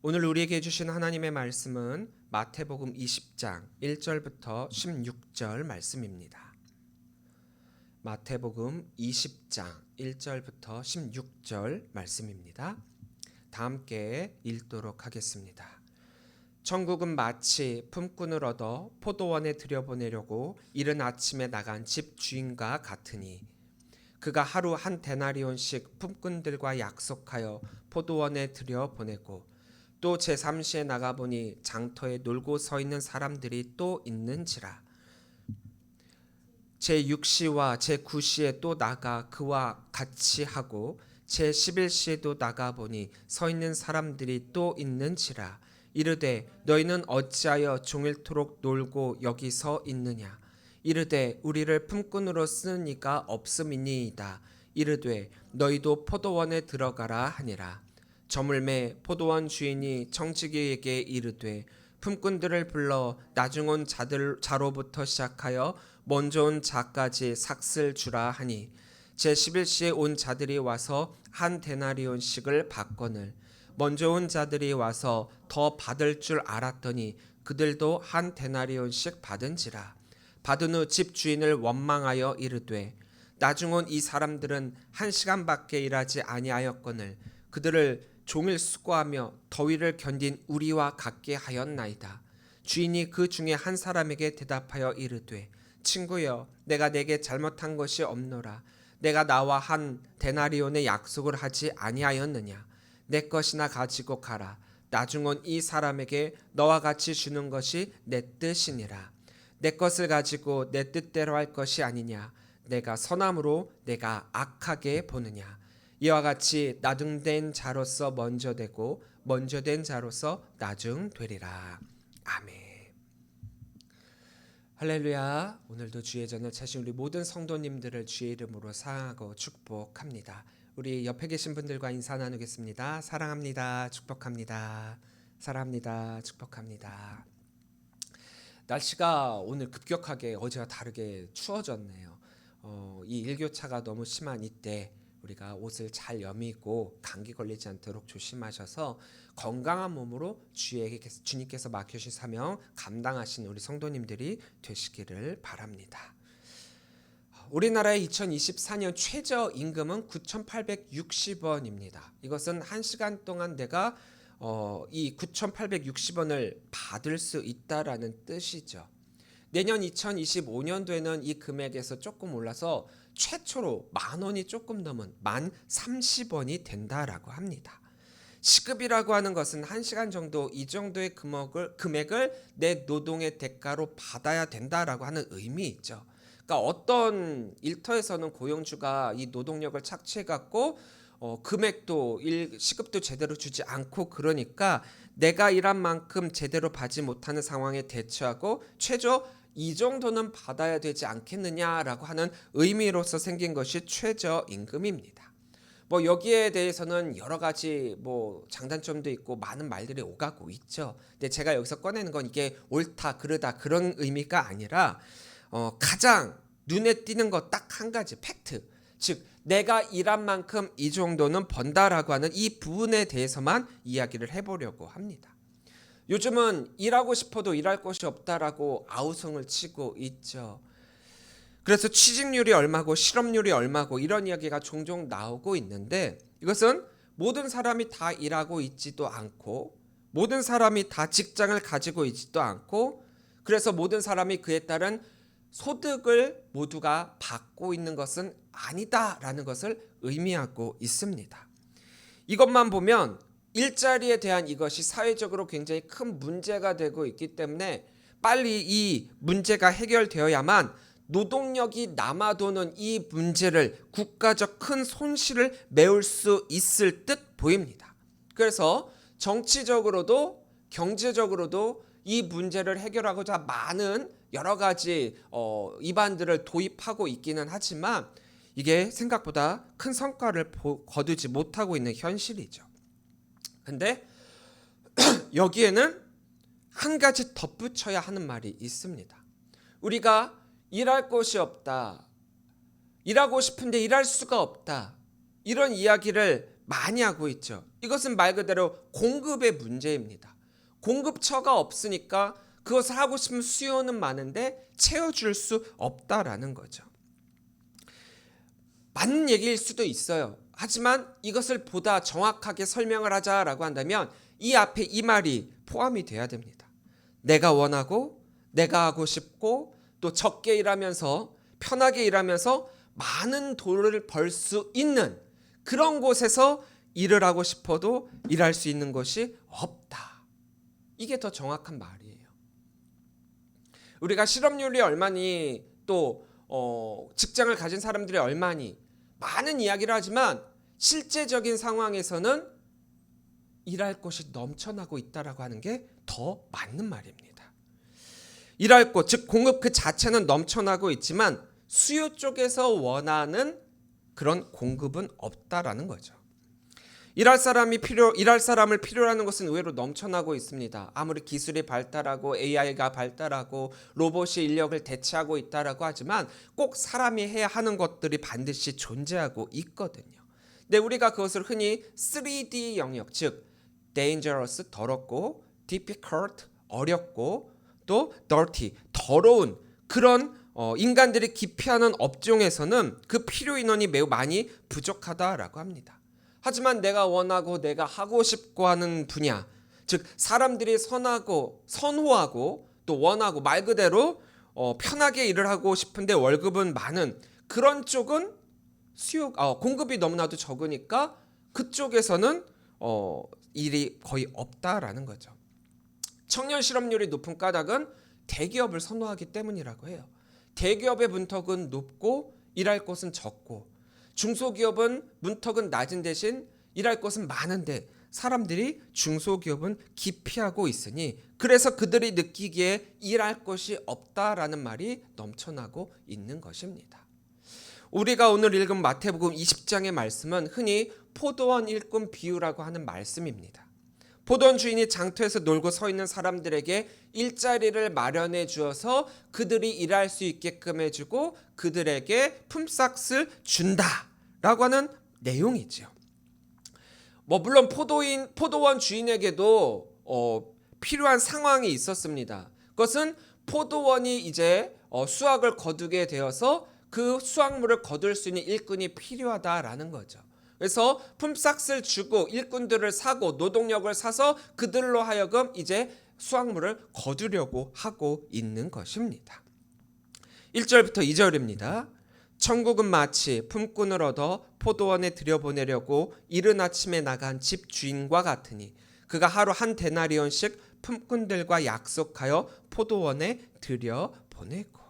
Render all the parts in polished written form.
오늘 우리에게 주신 하나님의 말씀은 마태복음 20장 1절부터 16절 말씀입니다. 마태복음 20장 1절부터 16절 말씀입니다. 다 함께 읽도록 하겠습니다. 천국은 마치 품꾼을 얻어 포도원에 들여보내려고 이른 아침에 나간 집 주인과 같으니 그가 하루 한 데나리온씩 품꾼들과 약속하여 포도원에 들여보내고 또 제3시에 나가보니 장터에 놀고 서 있는 사람들이 또 있는지라. 제6시와 제9시에 또 나가 그와 같이 하고 제11시에도 나가보니 서 있는 사람들이 또 있는지라. 이르되 너희는 어찌하여 종일토록 놀고 여기 서 있느냐. 이르되 우리를 품꾼으로 쓰는 이가 없음이니이다. 이르되 너희도 포도원에 들어가라 하니라. 저물매 포도원 주인이 청지기에게 이르되 품꾼들을 불러 나중 온 자로부터 시작하여 먼저 온 자까지 삭슬 주라 하니 제11시에 온 자들이 와서 한 데나리온씩을 받거늘 먼저 온 자들이 와서 더 받을 줄 알았더니 그들도 한 데나리온씩 받은지라. 받은 후 집 주인을 원망하여 이르되 나중 온 이 사람들은 1시간밖에 일하지 아니하였거늘 그들을 종일 수고하며 더위를 견딘 우리와 같게 하였나이다. 주인이 그 중에 한 사람에게 대답하여 이르되 친구여 내가 내게 잘못한 것이 없노라. 내가 나와 한 데나리온의 약속을 하지 아니하였느냐. 내 것이나 가지고 가라. 나중 온 이 사람에게 너와 같이 주는 것이 내 뜻이니라. 내 것을 가지고 내 뜻대로 할 것이 아니냐. 내가 선함으로 내가 악하게 보느냐. 이와 같이 나중된 자로서 먼저 되고 먼저 된 자로서 나중 되리라. 아멘. 할렐루야. 오늘도 주의 전을 찾으신 우리 모든 성도님들을 주의 이름으로 사랑하고 축복합니다. 우리 옆에 계신 분들과 인사 나누겠습니다. 사랑합니다. 축복합니다. 사랑합니다. 축복합니다. 날씨가 오늘 급격하게 어제와 다르게 추워졌네요. 이 일교차가 너무 심한 이때 우리가 옷을 잘 여미고 감기 걸리지 않도록 조심하셔서 건강한 몸으로 주님께서 맡겨주신 사명 감당하신 우리 성도님들이 되시기를 바랍니다. 우리나라의 2024년 최저임금은 9,860원입니다. 이것은 1시간 동안 내가 이 9,860원을 받을 수 있다라는 뜻이죠. 내년 2025년도에는 이 금액에서 조금 올라서 최초로 10,000원이 조금 넘은 1030원이 된다라고 합니다. 시급이라고 하는 것은 1시간 정도 이 정도의 금액을 내 노동의 대가로 받아야 된다라고 하는 의미있죠. 그러니까 어떤 일터에서는 고용주가 이 노동력을 착취해갖고 금액도 시급도 제대로 주지 않고 그러니까 내가 일한 만큼 제대로 받지 못하는 상황에 대처하고 최저 이 정도는 받아야 되지 않겠느냐라고 하는 의미로서 생긴 것이 최저임금입니다. 여기에 대해서는 여러 가지 장단점도 있고 많은 말들이 오가고 있죠. 근데 제가 여기서 꺼내는 건 이게 옳다 그르다 그런 의미가 아니라 가장 눈에 띄는 것 딱 한 가지 팩트, 즉 내가 일한 만큼 이 정도는 번다라고 하는 이 부분에 대해서만 이야기를 해보려고 합니다. 요즘은 일하고 싶어도 일할 곳이 없다라고 아우성을 치고 있죠. 그래서 취직률이 얼마고 실업률이 얼마고 이런 이야기가 종종 나오고 있는데 이것은 모든 사람이 다 일하고 있지도 않고 모든 사람이 다 직장을 가지고 있지도 않고 그래서 모든 사람이 그에 따른 소득을 모두가 받고 있는 것은 아니다라는 것을 의미하고 있습니다. 이것만 보면 일자리에 대한 이것이 사회적으로 굉장히 큰 문제가 되고 있기 때문에 빨리 이 문제가 해결되어야만 노동력이 남아도는 이 문제를 국가적 큰 손실을 메울 수 있을 듯 보입니다. 그래서 정치적으로도 경제적으로도 이 문제를 해결하고자 많은 여러 가지 입안들을 도입하고 있기는 하지만 이게 생각보다 큰 성과를 거두지 못하고 있는 현실이죠. 근데 여기에는 한 가지 덧붙여야 하는 말이 있습니다. 우리가 일할 곳이 없다, 일하고 싶은데 일할 수가 없다, 이런 이야기를 많이 하고 있죠. 이것은 말 그대로 공급의 문제입니다. 공급처가 없으니까 그것을 하고 싶은 수요는 많은데 채워줄 수 없다라는 거죠. 맞는 얘기일 수도 있어요. 하지만 이것을 보다 정확하게 설명을 하자라고 한다면 이 앞에 이 말이 포함이 돼야 됩니다. 내가 원하고 내가 하고 싶고 또 적게 일하면서 편하게 일하면서 많은 돈을 벌 수 있는 그런 곳에서 일을 하고 싶어도 일할 수 있는 것이 없다. 이게 더 정확한 말이에요. 우리가 실업률이 얼마니 또 직장을 가진 사람들이 얼마니 많은 이야기를 하지만 실제적인 상황에서는 일할 곳이 넘쳐나고 있다라고 하는 게 더 맞는 말입니다. 일할 곳, 즉 공급 그 자체는 넘쳐나고 있지만 수요 쪽에서 원하는 그런 공급은 없다라는 거죠. 일할 사람을 필요로 하는 것은 의외로 넘쳐나고 있습니다. 아무리 기술이 발달하고 AI가 발달하고 로봇이 인력을 대체하고 있다라고 하지만 꼭 사람이 해야 하는 것들이 반드시 존재하고 있거든요. 근데 우리가 그것을 흔히 3D 영역, 즉 dangerous, 더럽고 difficult, 어렵고 또 dirty, 더러운 그런 인간들이 기피하는 업종에서는 그 필요 인원이 매우 많이 부족하다라고 합니다. 하지만 내가 원하고 내가 하고 싶고 하는 분야, 즉 사람들이 선호하고 또 원하고 말 그대로 편하게 일을 하고 싶은데 월급은 많은 그런 쪽은 공급이 너무나도 적으니까 그쪽에서는 일이 거의 없다라는 거죠. 청년 실업률이 높은 까닭은 대기업을 선호하기 때문이라고 해요. 대기업의 문턱은 높고 일할 곳은 적고 중소기업은 문턱은 낮은 대신 일할 곳은 많은데 사람들이 중소기업은 기피하고 있으니 그래서 그들이 느끼기에 일할 곳이 없다라는 말이 넘쳐나고 있는 것입니다. 우리가 오늘 읽은 마태복음 20장의 말씀은 흔히 포도원 일꾼 비유라고 하는 말씀입니다. 포도원 주인이 장터에서 놀고 서 있는 사람들에게 일자리를 마련해 주어서 그들이 일할 수 있게끔 해주고 그들에게 품삯을 준다라고 하는 내용이죠. 물론 포도원 주인에게도 필요한 상황이 있었습니다. 그것은 포도원이 이제 수확을 거두게 되어서 그 수확물을 거둘 수 있는 일꾼이 필요하다라는 거죠. 그래서 품삯을 주고 일꾼들을 사고 노동력을 사서 그들로 하여금 이제 수확물을 거두려고 하고 있는 것입니다. 1절부터 2절입니다. 천국은 마치 품꾼을 얻어 포도원에 들여보내려고 이른 아침에 나간 집 주인과 같으니 그가 하루 한 데나리온씩 품꾼들과 약속하여 포도원에 들여보내고.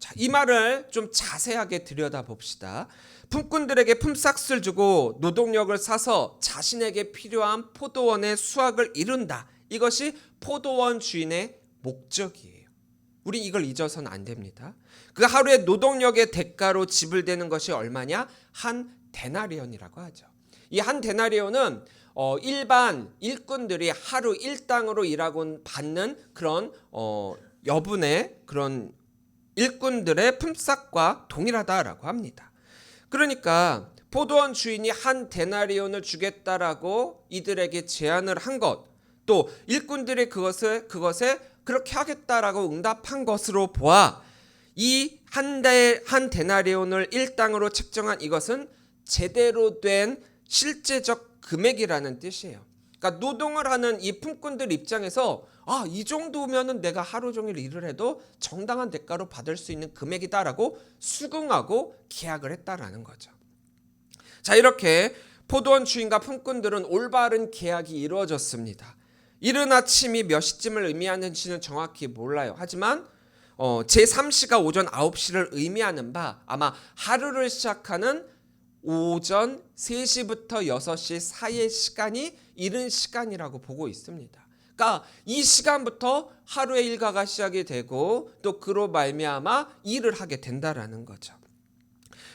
자, 이 말을 좀 자세하게 들여다봅시다. 품꾼들에게 품삯을 주고 노동력을 사서 자신에게 필요한 포도원의 수확을 이룬다. 이것이 포도원 주인의 목적이에요. 우리 이걸 잊어서는 안 됩니다. 그 하루의 노동력의 대가로 지불되는 것이 얼마냐? 한 데나리온이라고 하죠. 이 한 데나리온은 일반 일꾼들이 하루 일당으로 일하고 받는 그런 여분의 그런 일꾼들의 품삯과 동일하다라고 합니다. 그러니까 포도원 주인이 한 데나리온을 주겠다라고 이들에게 제안을 한 것, 또 일꾼들이 그것에 그렇게 하겠다라고 응답한 것으로 보아 이 한 데나리온을 일당으로 책정한 이것은 제대로 된 실제적 금액이라는 뜻이에요. 그러니까 노동을 하는 이 품꾼들 입장에서 이 정도면은 내가 하루 종일 일을 해도 정당한 대가로 받을 수 있는 금액이다라고 수긍하고 계약을 했다라는 거죠. 자, 이렇게 포도원 주인과 품꾼들은 올바른 계약이 이루어졌습니다. 이른 아침이 몇 시쯤을 의미하는지는 정확히 몰라요. 하지만 제3시가 오전 9시를 의미하는 바 아마 하루를 시작하는 오전 3시부터 6시 사이의 시간이 이른 시간이라고 보고 있습니다. 그러니까 이 시간부터 하루의 일과가 시작이 되고 또 그로 말미암아 일을 하게 된다라는 거죠.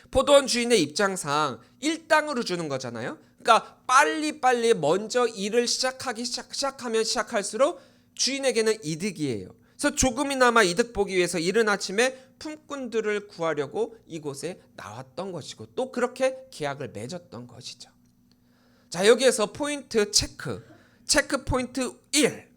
포도원 주인의 입장상 일당으로 주는 거잖아요. 그러니까 빨리 먼저 일을 시작하면 시작할수록 주인에게는 이득이에요. 그래서 조금이나마 이득 보기 위해서 이른 아침에 품꾼들을 구하려고 이곳에 나왔던 것이고 또 그렇게 계약을 맺었던 것이죠. 자, 여기에서 포인트 체크 포인트 1.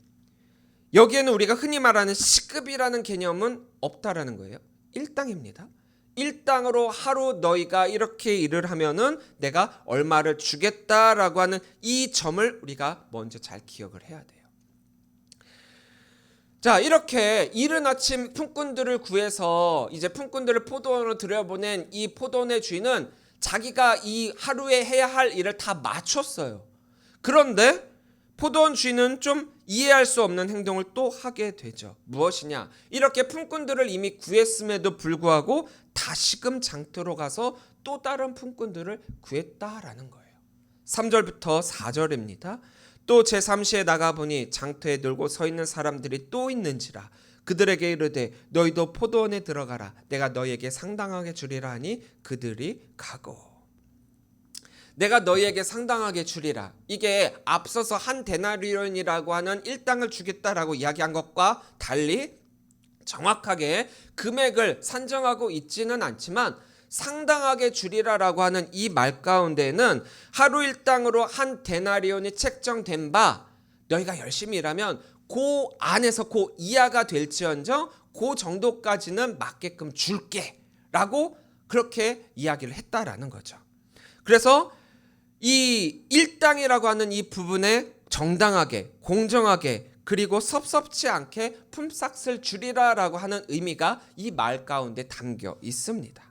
여기에는 우리가 흔히 말하는 시급이라는 개념은 없다라는 거예요. 일당입니다. 일당으로 하루 너희가 이렇게 일을 하면은 내가 얼마를 주겠다라고 하는 이 점을 우리가 먼저 잘 기억을 해야 돼요. 자, 이렇게 이른 아침 품꾼들을 구해서 이제 품꾼들을 포도원으로 들여보낸 이 포도원의 주인은 자기가 이 하루에 해야 할 일을 다 마쳤어요. 그런데 포도원 주인은 좀 이해할 수 없는 행동을 또 하게 되죠. 무엇이냐? 이렇게 품꾼들을 이미 구했음에도 불구하고 다시금 장터로 가서 또 다른 품꾼들을 구했다라는 거예요. 3절부터 4절입니다. 또 제3시에 나가보니 장터에 놀고 서 있는 사람들이 또 있는지라. 그들에게 이르되 너희도 포도원에 들어가라. 내가 너희에게 상당하게 주리라 하니 그들이 가고. 내가 너희에게 상당하게 주리라. 이게 앞서서 한 데나리온이라고 하는 일당을 주겠다라고 이야기한 것과 달리 정확하게 금액을 산정하고 있지는 않지만 상당하게 주리라라고 하는 이 말 가운데는 하루 일당으로 한 데나리온이 책정된 바 너희가 열심히 일하면 그 안에서 그 이하가 될지언정 그 정도까지는 맞게끔 줄게 라고 그렇게 이야기를 했다라는 거죠. 그래서 이 일당이라고 하는 이 부분에 정당하게 공정하게 그리고 섭섭지 않게 품삯을 주리라라고 하는 의미가 이 말 가운데 담겨 있습니다.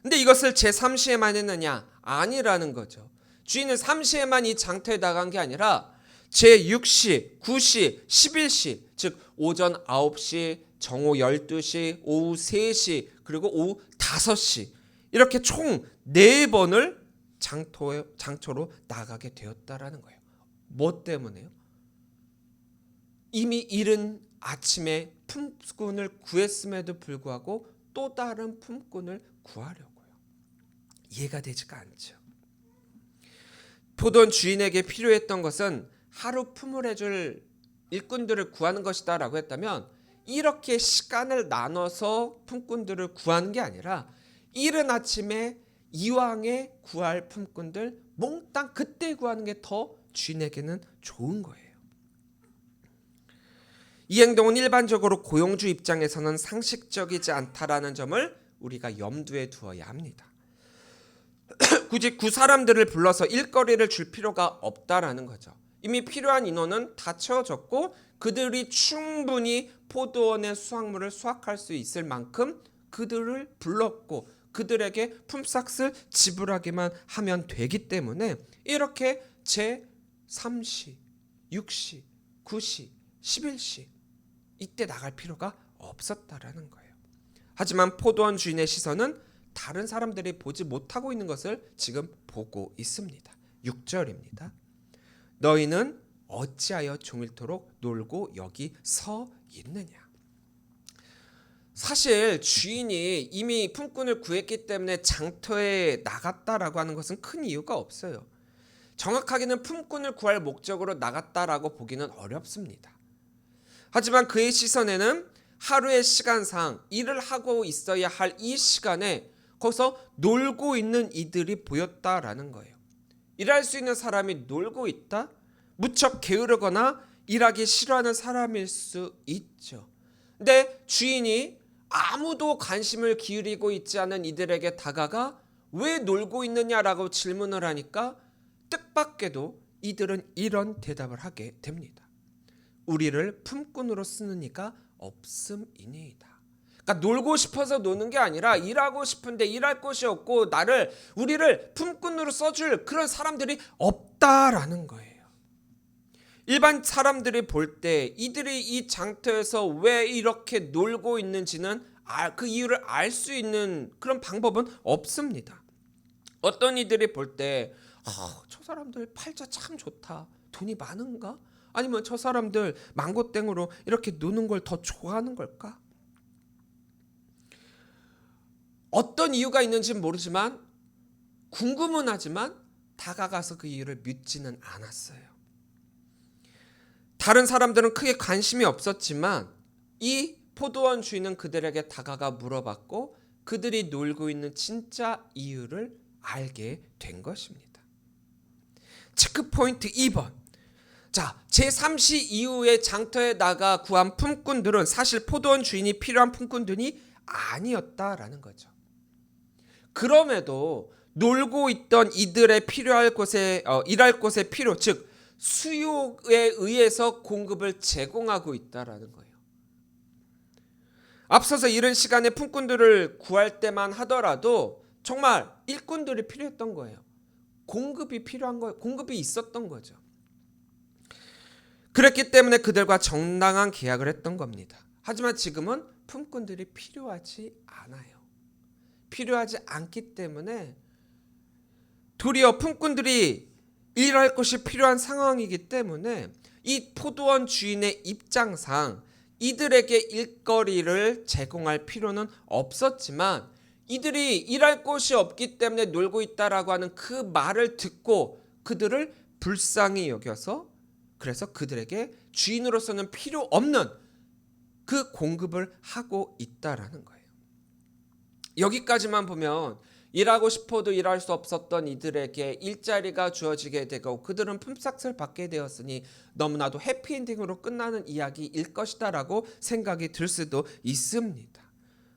근데 이것을 제3시에만 했느냐? 아니라는 거죠. 주인은 3시에만 이 장터에 나간 게 아니라 제6시, 9시, 11시 즉 오전 9시, 정오 12시, 오후 3시 그리고 오후 5시 이렇게 총 4번을 장터로 나가게 되었다라는 거예요. 뭐 때문에요? 이미 이른 아침에 품꾼을 구했음에도 불구하고 또 다른 품꾼을 구하려고요. 이해가 되지가 않죠. 포도원 주인에게 필요했던 것은 하루 품을 해줄 일꾼들을 구하는 것이다 라고 했다면 이렇게 시간을 나눠서 품꾼들을 구하는 게 아니라 이른 아침에 이왕에 구할 품꾼들 몽땅 그때 구하는 게 더 주인에게는 좋은 거예요. 이 행동은 일반적으로 고용주 입장에서는 상식적이지 않다라는 점을 우리가 염두에 두어야 합니다. 굳이 그 사람들을 불러서 일거리를 줄 필요가 없다라는 거죠. 이미 필요한 인원은 다 채워졌고 그들이 충분히 포도원의 수확물을 수확할 수 있을 만큼 그들을 불렀고 그들에게 품삯을 지불하기만 하면 되기 때문에 이렇게 제3시, 6시, 9시, 11시 이때 나갈 필요가 없었다라는 거예요. 하지만 포도원 주인의 시선은 다른 사람들이 보지 못하고 있는 것을 지금 보고 있습니다. 6절입니다. 너희는 어찌하여 종일토록 놀고 여기 서 있느냐. 사실 주인이 이미 품꾼을 구했기 때문에 장터에 나갔다라고 하는 것은 큰 이유가 없어요. 정확하게는 품꾼을 구할 목적으로 나갔다라고 보기는 어렵습니다. 하지만 그의 시선에는 하루의 시간상 일을 하고 있어야 할 이 시간에 거기서 놀고 있는 이들이 보였다라는 거예요. 일할 수 있는 사람이 놀고 있다? 무척 게으르거나 일하기 싫어하는 사람일 수 있죠. 근데 주인이 아무도 관심을 기울이고 있지 않은 이들에게 다가가 왜 놀고 있느냐라고 질문을 하니까 뜻밖에도 이들은 이런 대답을 하게 됩니다. 우리를 품꾼으로 쓰는 이가 없음이니이다. 그러니까 놀고 싶어서 노는 게 아니라 일하고 싶은데 일할 곳이 없고 우리를 품꾼으로 써줄 그런 사람들이 없다라는 거예요. 일반 사람들이 볼 때 이들이 이 장터에서 왜 이렇게 놀고 있는지는 그 이유를 알 수 있는 그런 방법은 없습니다. 어떤 이들이 볼 때 저 사람들 팔자 참 좋다. 돈이 많은가? 아니면 저 사람들 망고땡으로 이렇게 노는 걸 더 좋아하는 걸까? 어떤 이유가 있는지는 모르지만 궁금은 하지만 다가가서 그 이유를 묻지는 않았어요. 다른 사람들은 크게 관심이 없었지만 이 포도원 주인은 그들에게 다가가 물어봤고 그들이 놀고 있는 진짜 이유를 알게 된 것입니다. 체크포인트 2번. 자, 제3시 이후에 장터에 나가 구한 품꾼들은 사실 포도원 주인이 필요한 품꾼들이 아니었다라는 거죠. 그럼에도 놀고 있던 이들의 필요할 곳에 일할 곳의 필요, 즉 수요에 의해서 공급을 제공하고 있다라는 거예요. 앞서서 이른 시간에 품꾼들을 구할 때만 하더라도 정말 일꾼들이 필요했던 거예요. 공급이 필요한 거예요. 공급이 있었던 거죠. 그랬기 때문에 그들과 정당한 계약을 했던 겁니다. 하지만 지금은 품꾼들이 필요하지 않아요. 필요하지 않기 때문에 도리어 품꾼들이 일할 것이 필요한 상황이기 때문에 이 포도원 주인의 입장상 이들에게 일거리를 제공할 필요는 없었지만 이들이 일할 곳이 없기 때문에 놀고 있다라고 하는 그 말을 듣고 그들을 불쌍히 여겨서 그래서 그들에게 주인으로서는 필요 없는 그 공급을 하고 있다라는 거예요. 여기까지만 보면 일하고 싶어도 일할 수 없었던 이들에게 일자리가 주어지게 되고 그들은 품삯을 받게 되었으니 너무나도 해피엔딩으로 끝나는 이야기일 것이다라고 생각이 들 수도 있습니다.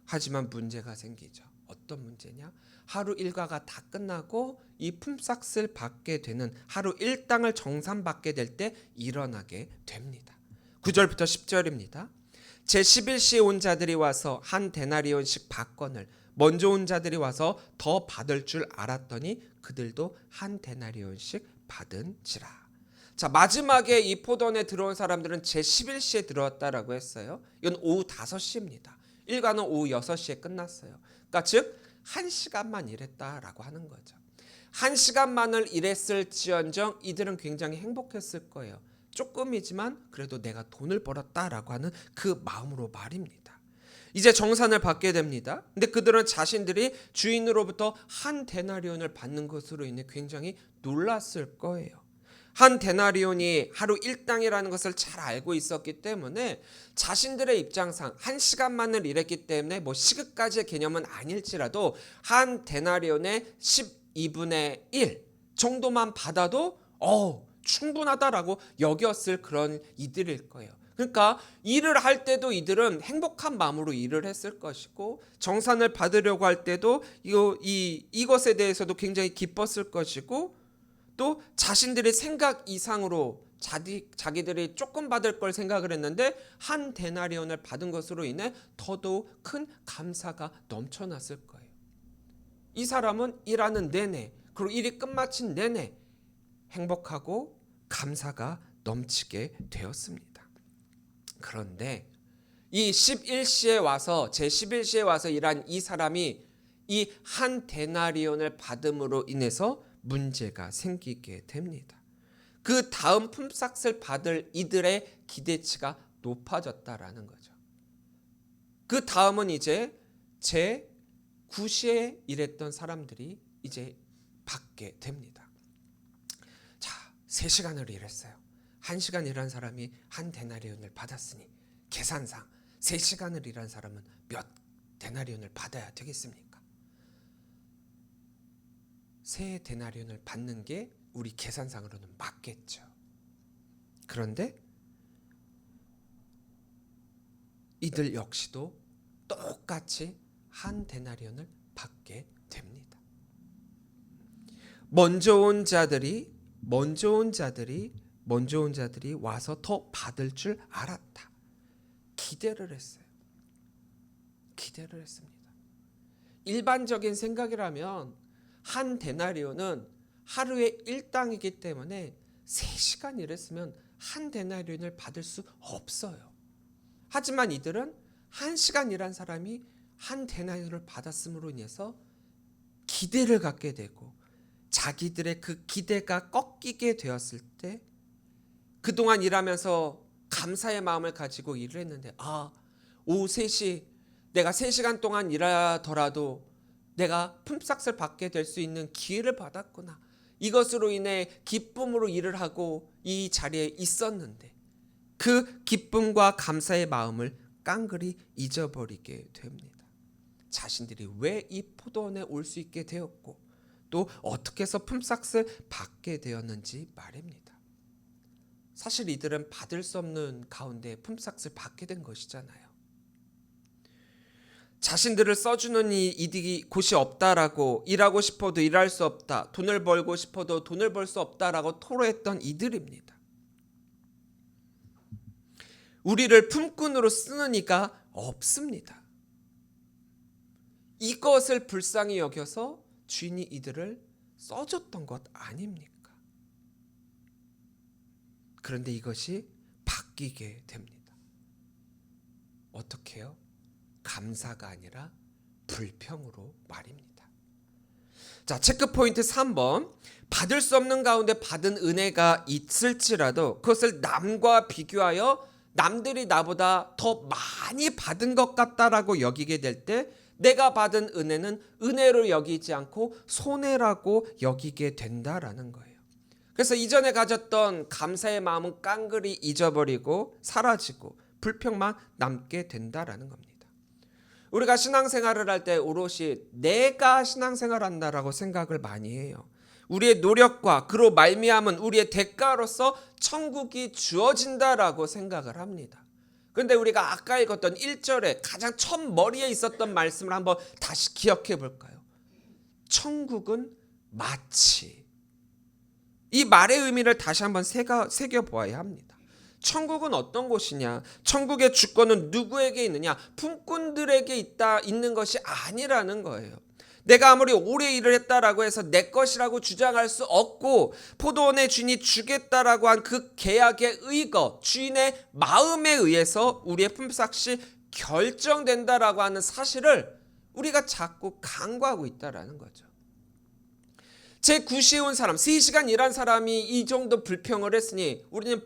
하지만 문제가 생기죠. 어떤 문제냐? 하루 일과가 다 끝나고 이 품삯을 받게 되는 하루 일당을 정산받게 될 때 일어나게 됩니다. 9절부터 10절입니다. 제11시에 온 자들이 와서 한 데나리온씩 받건을 먼저 온 자들이 와서 더 받을 줄 알았더니 그들도 한 데나리온씩 받은지라. 자, 마지막에 이 포도원에 들어온 사람들은 제11시에 들어왔다라고 했어요. 이건 오후 5시입니다. 일과는 오후 6시에 끝났어요. 그러니까 즉 1시간만 일했다라고 하는 거죠. 1시간만을 일했을지언정 이들은 굉장히 행복했을 거예요. 조금이지만 그래도 내가 돈을 벌었다라고 하는 그 마음으로 말입니다. 이제 정산을 받게 됩니다. 근데 그들은 자신들이 주인으로부터 한 데나리온을 받는 것으로 인해 굉장히 놀랐을 거예요. 한 데나리온이 하루 일당이라는 것을 잘 알고 있었기 때문에 자신들의 입장상 1시간만을 일했기 때문에 뭐 시급까지의 개념은 아닐지라도 한 데나리온의 12분의 1 정도만 받아도 충분하다라고 여겼을 그런 이들일 거예요. 그러니까 일을 할 때도 이들은 행복한 마음으로 일을 했을 것이고 정산을 받으려고 할 때도 이것에 대해서도 굉장히 기뻤을 것이고 또 자신들의 생각 이상으로 자기들이 조금 받을 걸 생각을 했는데 한 데나리온을 받은 것으로 인해 더더욱 큰 감사가 넘쳐났을 거예요. 이 사람은 일하는 내내 그리고 일이 끝마친 내내 행복하고 감사가 넘치게 되었습니다. 그런데 이 11시에 와서 제11시에 와서 일한 이 사람이 이 한 데나리온을 받음으로 인해서 문제가 생기게 됩니다. 그 다음 품삯을 받을 이들의 기대치가 높아졌다라는 거죠. 그 다음은 이제 제9시에 일했던 사람들이 이제 받게 됩니다. 자, 3시간을 일했어요. 1시간 일한 사람이 한 데나리온을 받았으니 계산상 3시간을 일한 사람은 몇 데나리온을 받아야 되겠습니까? 3데나리온을 받는 게 우리 계산상으로는 맞겠죠. 그런데 이들 역시도 똑같이 한 데나리온을 받게 됩니다. 먼저 온 자들이 와서 더 받을 줄 알았다. 기대를 했어요. 기대를 했습니다. 일반적인 생각이라면 한 데나리온은 하루에 일당이기 때문에 3시간 일했으면 한 데나리온을 받을 수 없어요. 하지만 이들은 1시간 일한 사람이 한 데나리온을 받았음으로 인해서 기대를 갖게 되고 자기들의 그 기대가 꺾이게 되었을 때 그동안 일하면서 감사의 마음을 가지고 일을 했는데 오후 3시 내가 3시간 동안 일하더라도 내가 품삯을 받게 될 수 있는 기회를 받았구나. 이것으로 인해 기쁨으로 일을 하고 이 자리에 있었는데 그 기쁨과 감사의 마음을 깡그리 잊어버리게 됩니다. 자신들이 왜 이 포도원에 올 수 있게 되었고 또 어떻게 해서 품삯을 받게 되었는지 말입니다. 사실 이들은 받을 수 없는 가운데 품삯을 받게 된 것이잖아요. 자신들을 써주는 이득이 곳이 없다라고, 일하고 싶어도 일할 수 없다, 돈을 벌고 싶어도 돈을 벌 수 없다라고 토로했던 이들입니다. 우리를 품꾼으로 쓰는 이가 없습니다. 이것을 불쌍히 여겨서 주인이 이들을 써줬던 것 아닙니까? 그런데 이것이 바뀌게 됩니다. 어떻게요? 감사가 아니라 불평으로 말입니다. 자, 체크 포인트 3번. 받을 수 없는 가운데 받은 은혜가 있을지라도 그것을 남과 비교하여 남들이 나보다 더 많이 받은 것 같다라고 여기게 될 때 내가 받은 은혜는 은혜로 여기지 않고 손해라고 여기게 된다라는 거예요. 그래서 이전에 가졌던 감사의 마음은 깡그리 잊어버리고 사라지고 불평만 남게 된다라는 겁니다. 우리가 신앙생활을 할 때 오롯이 내가 신앙생활 한다라고 생각을 많이 해요. 우리의 노력과 그로 말미암은 우리의 대가로서 천국이 주어진다라고 생각을 합니다. 그런데 우리가 아까 읽었던 1절에 가장 첫머리에 있었던 말씀을 한번 다시 기억해 볼까요? 천국은 마치. 이 말의 의미를 다시 한번 새겨보아야 합니다. 천국은 어떤 곳이냐? 천국의 주권은 누구에게 있느냐? 품꾼들에게 있는 것이 아니라는 거예요. 내가 아무리 오래 일을 했다라고 해서 내 것이라고 주장할 수 없고 포도원의 주인이 주겠다라고 한 그 계약의 의거, 주인의 마음에 의해서 우리의 품삯이 결정된다라고 하는 사실을 우리가 자꾸 간과하고 있다라는 거죠. 제 9시에 온 사람, 3시간 일한 사람이 이 정도 불평을 했으니 우리는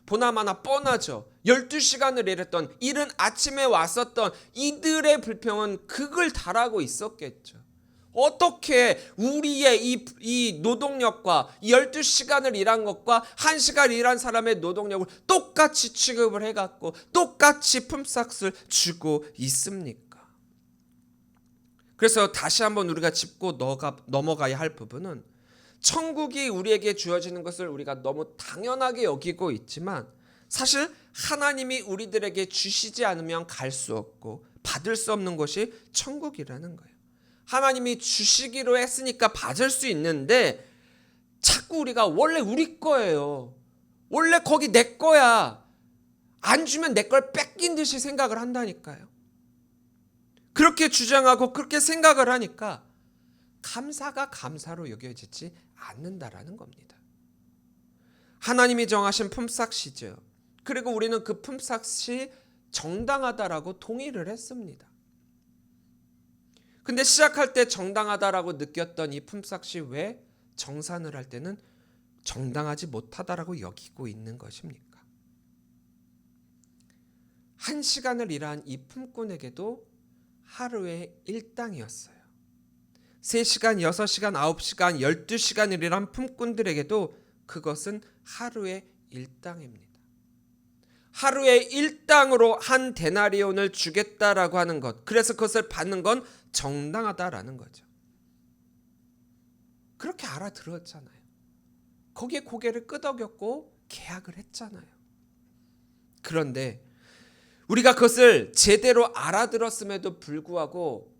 보나마나 뻔하죠. 12시간을 일했던, 이른 아침에 왔었던 이들의 불평은 극을 달하고 있었겠죠. 어떻게 우리의 이 노동력과 12시간을 일한 것과 1시간 일한 사람의 노동력을 똑같이 취급을 해갖고 똑같이 품삯을 주고 있습니까? 그래서 다시 한번 우리가 짚고 넘어가야 할 부분은 천국이 우리에게 주어지는 것을 우리가 너무 당연하게 여기고 있지만 사실 하나님이 우리들에게 주시지 않으면 갈 수 없고 받을 수 없는 것이 천국이라는 거예요. 하나님이 주시기로 했으니까 받을 수 있는데 자꾸 우리가 원래 우리 거예요. 원래 거기 내 거야. 안 주면 내 걸 뺏긴 듯이 생각을 한다니까요. 그렇게 주장하고 그렇게 생각을 하니까 감사가 감사로 여겨지지 않는다라는 겁니다. 하나님이 정하신 품삯이죠. 그리고 우리는 그 품삯이 정당하다라고 동의를 했습니다. 근데 시작할 때 정당하다라고 느꼈던 이 품삯이 왜 정산을 할 때는 정당하지 못하다라고 여기고 있는 것입니까? 1시간을 일한 이 품꾼에게도 하루의 일당이었어요. 3시간, 6시간, 9시간, 12시간을 일한 품꾼들에게도 그것은 하루의 일당입니다. 하루의 일당으로 한 데나리온을 주겠다라고 하는 것, 그래서 그것을 받는 건 정당하다라는 거죠. 그렇게 알아들었잖아요. 거기에 고개를 끄덕였고 계약을 했잖아요. 그런데 우리가 그것을 제대로 알아들었음에도 불구하고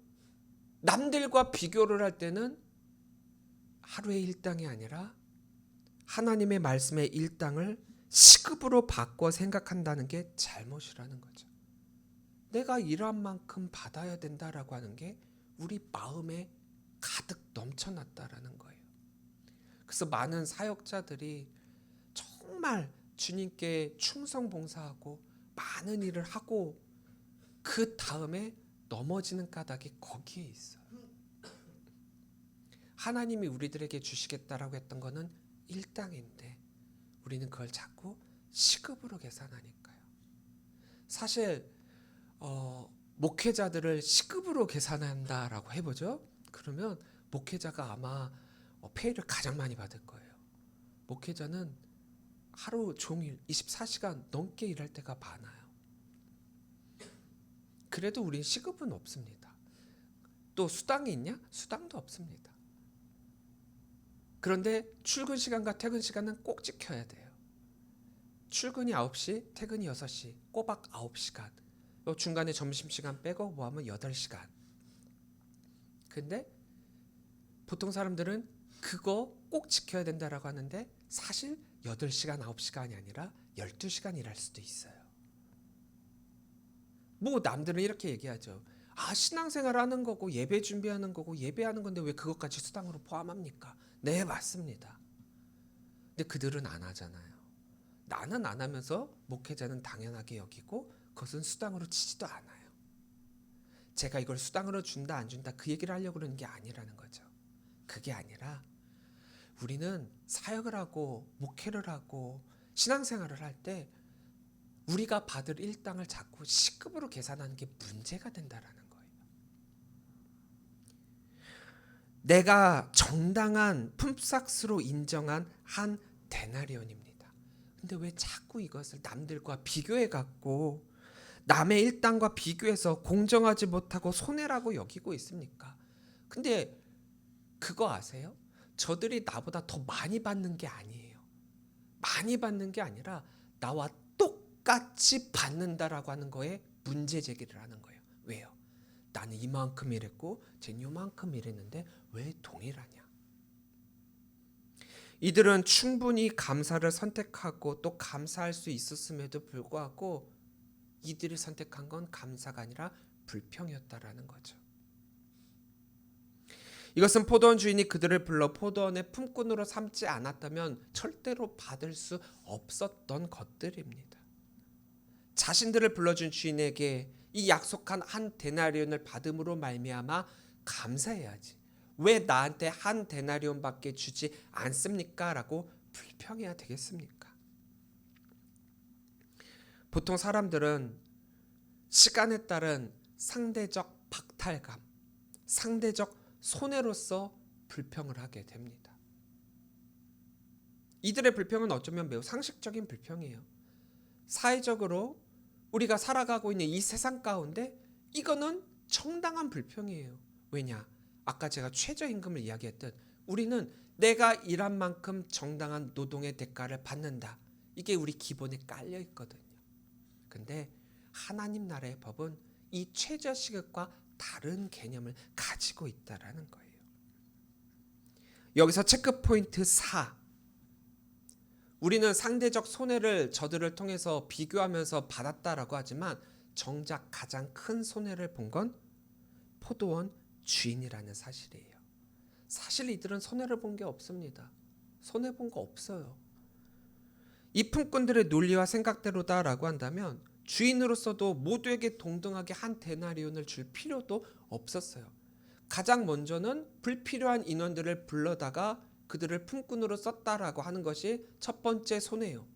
남들과 비교를 할 때는 하루의 일당이 아니라 하나님의 말씀의 일당을 시급으로 바꿔 생각한다는 게 잘못이라는 거죠. 내가 일한 만큼 받아야 된다라고 하는 게 우리 마음에 가득 넘쳐났다라는 거예요. 그래서 많은 사역자들이 정말 주님께 충성 봉사하고 많은 일을 하고 그 다음에 넘어지는 까닭이 거기에 있어요. 하나님이 우리들에게 주시겠다라고 했던 거는 일당인데 우리는 그걸 자꾸 시급으로 계산하니까요. 사실 목회자들을 시급으로 계산한다라고 해보죠. 그러면 목회자가 아마 페이를 가장 많이 받을 거예요. 목회자는 하루 종일 24시간 넘게 일할 때가 많아요. 그래도 우리 시급은 없습니다. 또 수당이 있냐? 수당도 없습니다. 그런데 출근 시간과 퇴근 시간은 꼭 지켜야 돼요. 출근이 9시, 퇴근이 6시, 꼬박 9시간. 중간에 점심시간 빼고 뭐하면 8시간. 근데 보통 사람들은 그거 꼭 지켜야 된다라고 하는데 사실 8시간, 9시간이 아니라 12시간 일할 수도 있어요. 뭐 남들은 이렇게 얘기하죠. 신앙생활 하는 거고 예배 준비하는 거고 예배하는 건데 왜 그것까지 수당으로 포함합니까? 네, 맞습니다. 근데 그들은 안 하잖아요. 나는 안 하면서 목회자는 당연하게 여기고 그것은 수당으로 치지도 않아요. 제가 이걸 수당으로 준다 안 준다 그 얘기를 하려고 그러는 게 아니라는 거죠. 그게 아니라 우리는 사역을 하고 목회를 하고 신앙생활을 할 때 우리가 받을 일당을 자꾸 시급으로 계산하는 게 문제가 된다라는 거예요. 내가 정당한 품삯으로 인정한 한 데나리온입니다. 근데 왜 자꾸 이것을 남들과 비교해 갖고 남의 일당과 비교해서 공정하지 못하고 손해라고 여기고 있습니까? 근데 그거 아세요? 저들이 나보다 더 많이 받는 게 아니에요. 많이 받는 게 아니라 나와 똑같이 받는다라고 하는 거에 문제 제기를 하는 거예요. 왜요? 나는 이만큼 일했고 쟤는 이만큼 일했는데 왜 동일하냐? 이들은 충분히 감사를 선택하고 또 감사할 수 있었음에도 불구하고 이들이 선택한 건 감사가 아니라 불평이었다라는 거죠. 이것은 포도원 주인이 그들을 불러 포도원의 품꾼으로 삼지 않았다면 절대로 받을 수 없었던 것들입니다. 자신들을 불러준 주인에게 이 약속한 한 데나리온을 받음으로 말미암아 감사해야지. 왜 나한테 한 데나리온밖에 주지 않습니까? 라고 불평해야 되겠습니까? 보통 사람들은 시간에 따른 상대적 박탈감, 상대적 손해로서 불평을 하게 됩니다. 이들의 불평은 어쩌면 매우 상식적인 불평이에요. 사회적으로 우리가 살아가고 있는 이 세상 가운데 이거는 정당한 불평이에요. 왜냐? 아까 제가 최저임금을 이야기했듯 우리는 내가 일한 만큼 정당한 노동의 대가를 받는다. 이게 우리 기본에 깔려 있거든요. 근데 하나님 나라의 법은 이 최저시급과 다른 개념을 가지고 있다라는 거예요. 여기서 체크포인트 4. 우리는 상대적 손해를 저들을 통해서 비교하면서 받았다라고 하지만 정작 가장 큰 손해를 본 건 포도원 주인이라는 사실이에요. 사실 이들은 손해를 본 게 없습니다. 손해 본 거 없어요. 이 품꾼들의 논리와 생각대로다라고 한다면 주인으로서도 모두에게 동등하게 한 데나리온을 줄 필요도 없었어요. 가장 먼저는 불필요한 인원들을 불러다가 그들을 품꾼으로 썼다라고 하는 것이 첫 번째 손해예요.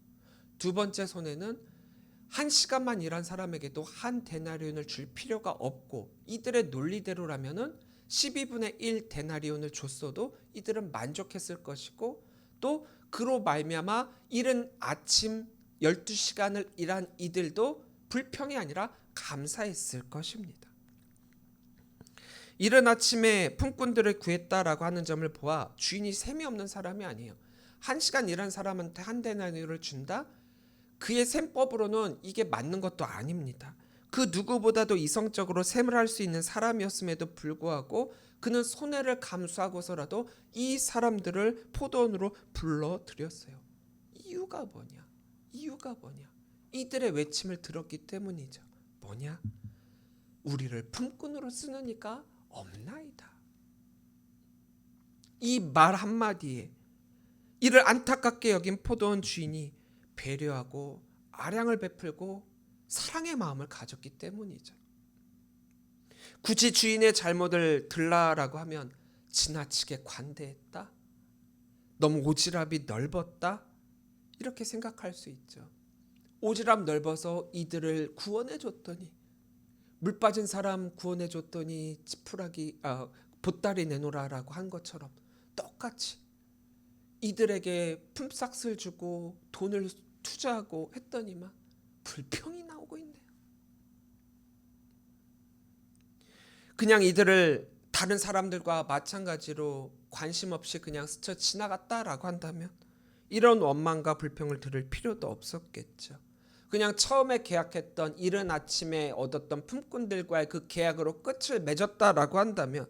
두 번째 손해는 한 시간만 일한 사람에게도 한 데나리온을 줄 필요가 없고 이들의 논리대로라면은 12분의 1 데나리온을 줬어도 이들은 만족했을 것이고 또 그로 말미암아 이른 아침 12시간을 일한 이들도 불평이 아니라 감사했을 것입니다. 이른 아침에 품꾼들을 구했다라고 하는 점을 보아 주인이 셈이 없는 사람이 아니에요. 1시간 일한 사람한테 한 데나리온을 준다? 그의 셈법으로는 이게 맞는 것도 아닙니다. 그 누구보다도 이성적으로 셈을 할 수 있는 사람이었음에도 불구하고 그는 손해를 감수하고서라도 이 사람들을 포도원으로 불러들였어요. 이유가 뭐냐? 이들의 외침을 들었기 때문이죠. 뭐냐? 우리를 품꾼으로 쓰느니까 없나이다. 이 말 한마디에 이를 안타깝게 여긴 포도원 주인이 배려하고 아량을 베풀고 사랑의 마음을 가졌기 때문이죠. 굳이 주인의 잘못을 들라라고 하면 지나치게 관대했다? 너무 오지랖이 넓었다? 이렇게 생각할 수 있죠. 오지랖 넓어서 이들을 구원해줬더니 물 빠진 사람 구원해줬더니 보따리 내놓으라라고 한 것처럼 똑같이 이들에게 품삯을 주고 돈을 투자하고 했더니만 불평이 나오고 있네요. 그냥 이들을 다른 사람들과 마찬가지로 관심 없이 그냥 스쳐 지나갔다라고 한다면 이런 원망과 불평을 들을 필요도 없었겠죠. 그냥 처음에 계약했던 이른 아침에 얻었던 품꾼들과의 그 계약으로 끝을 맺었다라고 한다면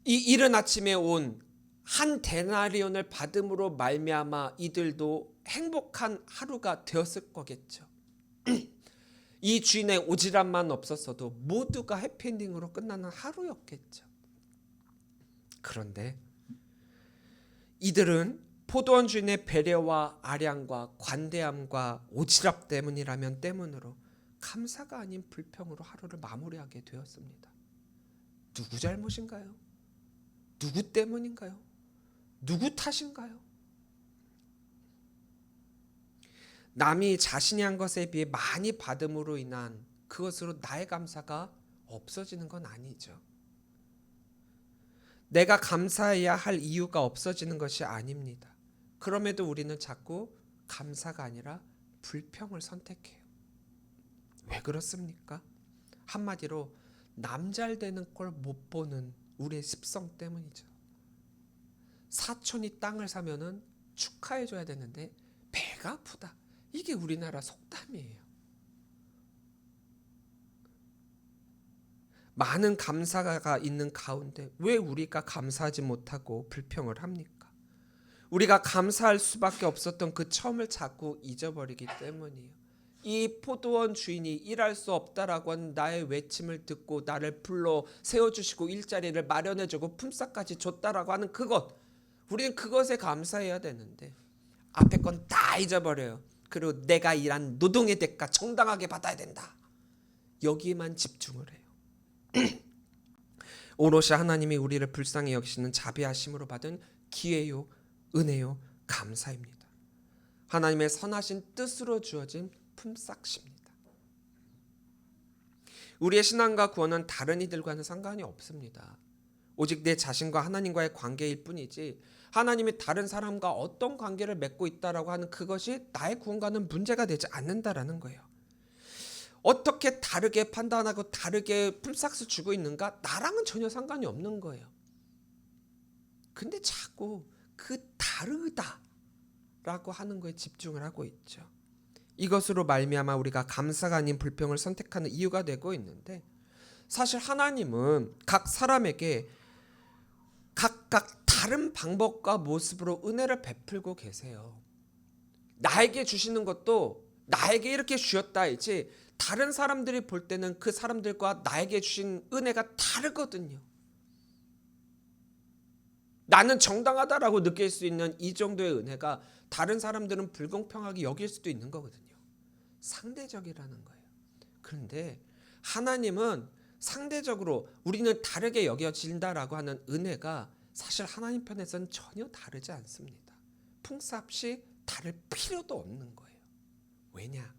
이 이른 아침에 온 한 데나리온을 받음으로 말미암아 이들도 행복한 하루가 되었을 거겠죠. 이 주인의 오지랖만 없었어도 모두가 해피엔딩으로 끝나는 하루였겠죠. 그런데 이들은 포도원 주인의 배려와 아량과 관대함과 오지랖 때문이라면 때문으로 감사가 아닌 불평으로 하루를 마무리하게 되었습니다. 누구 잘못인가요? 누구 때문인가요? 누구 탓인가요? 남이 자신이 한 것에 비해 많이 받음으로 인한 그것으로 나의 감사가 없어지는 건 아니죠. 내가 감사해야 할 이유가 없어지는 것이 아닙니다. 그럼에도 우리는 자꾸 감사가 아니라 불평을 선택해요. 왜 그렇습니까? 한마디로 남 잘 되는 걸 못 보는 우리의 습성 때문이죠. 사촌이 땅을 사면은 축하해줘야 되는데 배가 아프다. 이게 우리나라 속담이에요. 많은 감사가 있는 가운데 왜 우리가 감사하지 못하고 불평을 합니까? 우리가 감사할 수밖에 없었던 그 처음을 자꾸 잊어버리기 때문이에요. 이 포도원 주인이 일할 수 없다라고 하는 나의 외침을 듣고 나를 불러 세워주시고 일자리를 마련해주고 품삯까지 줬다라고 하는 그것, 우리는 그것에 감사해야 되는데 앞에 건 다 잊어버려요. 그리고 내가 일한 노동의 대가 정당하게 받아야 된다. 여기에만 집중을 해요. 오롯이 하나님이 우리를 불쌍히 여기시는 자비하심으로 받은 기회요, 은혜요, 감사입니다. 하나님의 선하신 뜻으로 주어진 품삯입니다. 우리의 신앙과 구원은 다른 이들과는 상관이 없습니다. 오직 내 자신과 하나님과의 관계일 뿐이지 하나님이 다른 사람과 어떤 관계를 맺고 있다라고 하는 그것이 나의 구원과는 문제가 되지 않는다라는 거예요. 어떻게 다르게 판단하고 다르게 품삯을 주고 있는가? 나랑은 전혀 상관이 없는 거예요. 근데 자꾸 그 다르다라고 하는 거에 집중을 하고 있죠. 이것으로 말미암아 우리가 감사가 아닌 불평을 선택하는 이유가 되고 있는데 사실 하나님은 각 사람에게 각각 다른 방법과 모습으로 은혜를 베풀고 계세요. 나에게 주시는 것도 나에게 이렇게 주셨다이지 다른 사람들이 볼 때는 그 사람들과 나에게 주신 은혜가 다르거든요. 나는 정당하다라고 느낄 수 있는 이 정도의 은혜가 다른 사람들은 불공평하게 여길 수도 있는 거거든요. 상대적이라는 거예요. 그런데 하나님은 상대적으로 우리는 다르게 여겨진다라고 하는 은혜가 사실 하나님 편에서는 전혀 다르지 않습니다. 품삯이 다를 필요도 없는 거예요. 왜냐?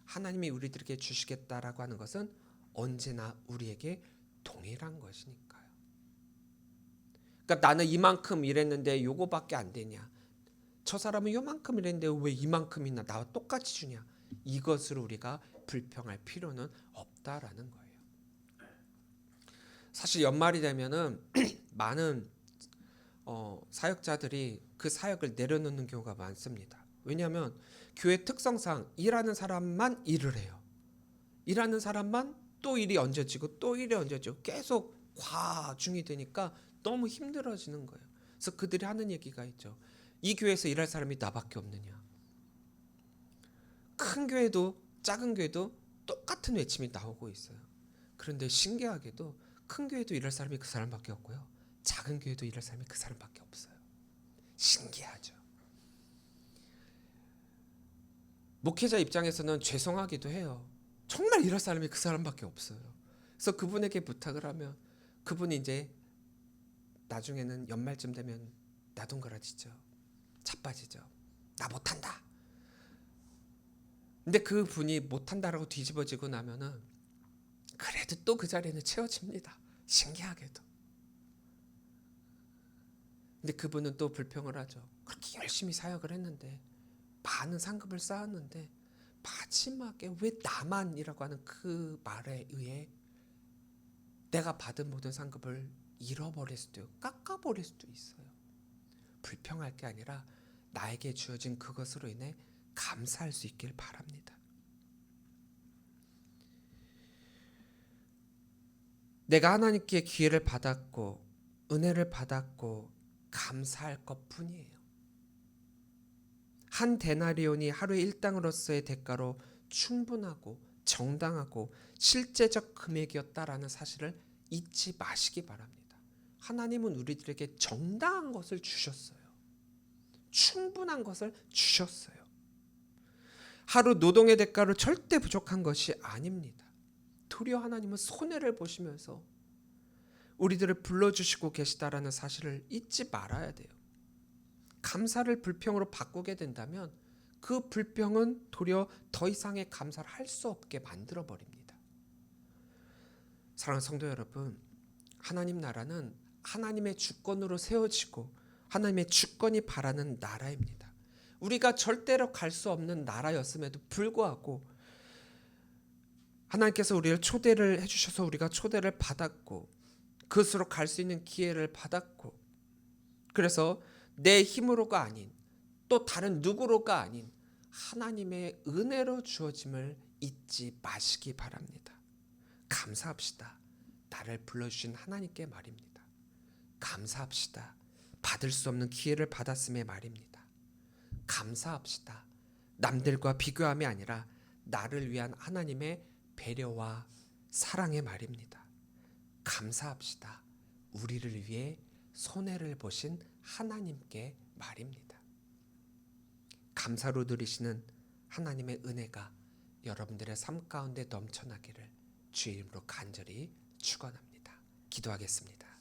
하나님이 우리들에게 주시겠다라고 하는 것은 언제나 우리에게 동일한 것이니까요. 그러니까 나는 이만큼 일했는데 요거밖에 안 되냐? 저 사람은 요만큼 일했는데 왜 이만큼이나 나와 똑같이 주냐? 이것으로 우리가 불평할 필요는 없다라는 거예요. 사실 연말이 되면은 많은 사역자들이 그 사역을 내려놓는 경우가 많습니다. 왜냐하면 교회 특성상 일하는 사람만 일을 해요. 일하는 사람만 또 일이 얹어지고 또 일이 얹어지고 계속 과중이 되니까 너무 힘들어지는 거예요. 그래서 그들이 하는 얘기가 있죠. 이 교회에서 일할 사람이 나밖에 없느냐. 큰 교회도 작은 교회도 똑같은 외침이 나오고 있어요. 그런데 신기하게도 큰 교회도 일할 사람이 그 사람밖에 없고요. 작은 교회도 일할 사람이 그 사람밖에 없어요. 신기하죠. 목회자 입장에서는 죄송하기도 해요. 정말 일할 사람이 그 사람밖에 없어요. 그래서 그분에게 부탁을 하면 그분이 이제 나중에는 연말쯤 되면 나동거라지죠. 자빠지죠. 나 못한다. 근데 그분이 못한다라고 뒤집어지고 나면은 그래도 또 그 자리는 채워집니다. 신기하게도. 근데 그분은 또 불평을 하죠. 그렇게 열심히 사역을 했는데 많은 상급을 쌓았는데 마지막에 왜 나만이라고 하는 그 말에 의해 내가 받은 모든 상급을 잃어버릴 수도 있고 깎아버릴 수도 있어요. 불평할 게 아니라 나에게 주어진 그것으로 인해 감사할 수 있길 바랍니다. 내가 하나님께 기회를 받았고 은혜를 받았고 감사할 것뿐이에요. 한 데나리온이 하루의 일당으로서의 대가로 충분하고 정당하고 실제적 금액이었다라는 사실을 잊지 마시기 바랍니다. 하나님은 우리들에게 정당한 것을 주셨어요. 충분한 것을 주셨어요. 하루 노동의 대가로 절대 부족한 것이 아닙니다. 도리어 하나님은 손해를 보시면서 우리들을 불러주시고 계시다라는 사실을 잊지 말아야 돼요. 감사를 불평으로 바꾸게 된다면 그 불평은 도리어 더 이상의 감사를 할 수 없게 만들어 버립니다. 사랑하는 성도 여러분, 하나님 나라는 하나님의 주권으로 세워지고 하나님의 주권이 바라는 나라입니다. 우리가 절대로 갈 수 없는 나라였음에도 불구하고 하나님께서 우리를 초대를 해주셔서 우리가 초대를 받았고 그것으로 갈 수 있는 기회를 받았고, 그래서 내 힘으로가 아닌 또 다른 누구로가 아닌 하나님의 은혜로 주어짐을 잊지 마시기 바랍니다. 감사합시다. 나를 불러주신 하나님께 말입니다. 감사합시다. 받을 수 없는 기회를 받았음에 말입니다. 감사합시다. 남들과 비교함이 아니라 나를 위한 하나님의 배려와 사랑의 말입니다. 감사합시다. 우리를 위해 손해를 보신 하나님께 말입니다. 감사로 누리시는 하나님의 은혜가 여러분들의 삶 가운데 넘쳐나기를 주의 이름으로 간절히 축원합니다. 기도하겠습니다.